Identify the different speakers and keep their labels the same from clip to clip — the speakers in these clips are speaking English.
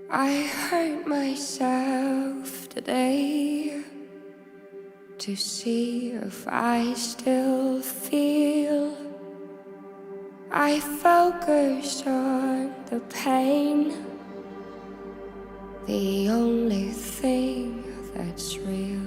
Speaker 1: I hurt myself today to see if I still feel. I focused on the pain, the only thing that's real.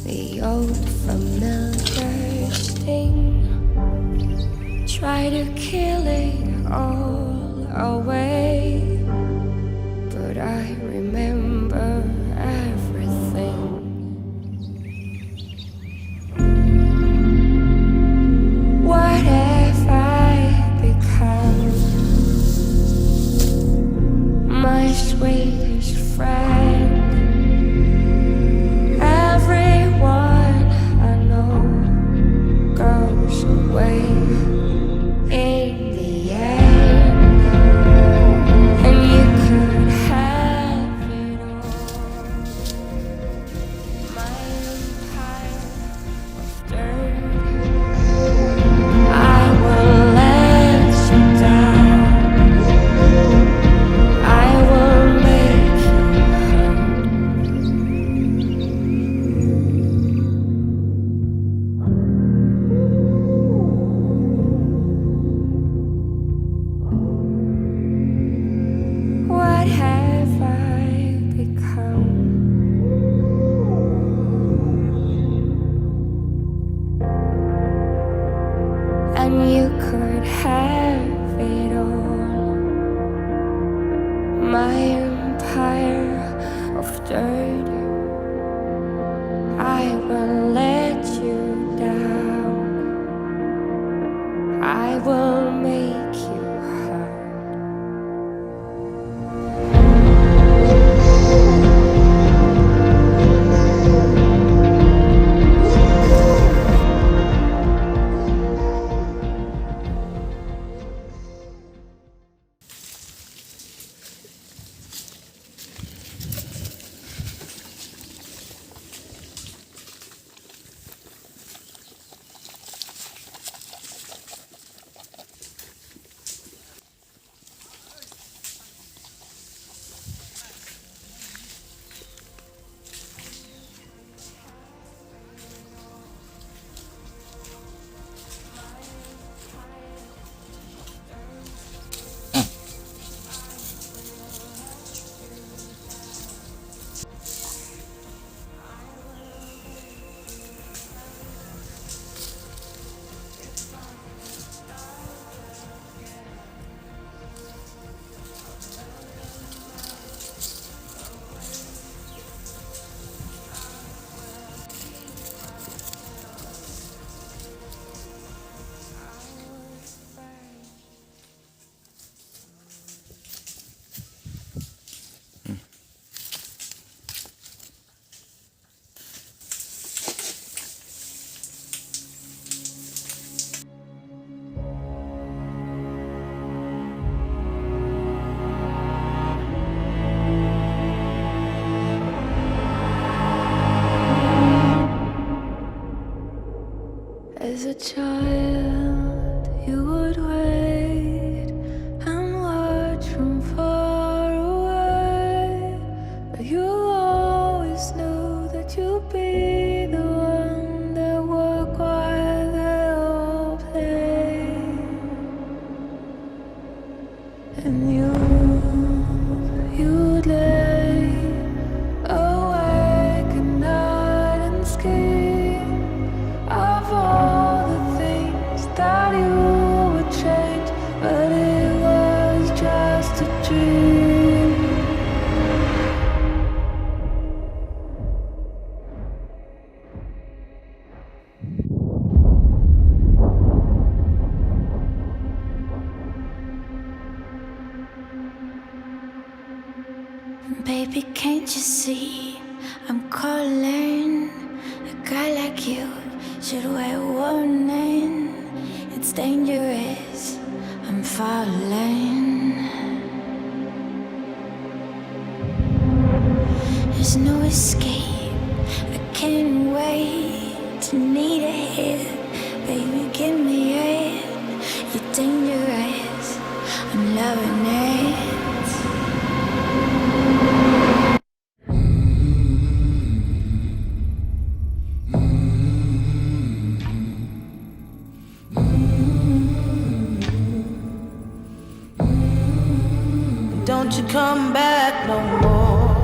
Speaker 1: The old familiar sting, try to kill it all away, but I remember everything. What have I become? My sweetest friend. Everyone I know goes away in the end, and you could have it all. My empire of dirt, I will let you down. I will make you hurt. What have I become? And you could have it all. My empire of dirt, I will let you down. I will make you hurt. As a child, you would wait and watch from far away, but you always knew that you'd be the one that would while they all play. And you'd lay awake at night and scheme of all the things that you would change, but it was just a dream. Baby, can't you see I'm calling? A guy like you should wear a warning. it's dangerous. I'm falling. There's no escape. I can't wait to need a hit. Baby, give me it. You're dangerous. I'm loving it.
Speaker 2: Don't you come back no more.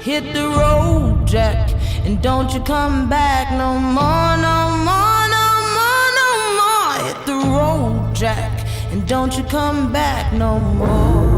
Speaker 2: Hit the road, Jack, and don't you come back no more, no more, no more, no more. Hit the road, Jack, and don't you come back no more.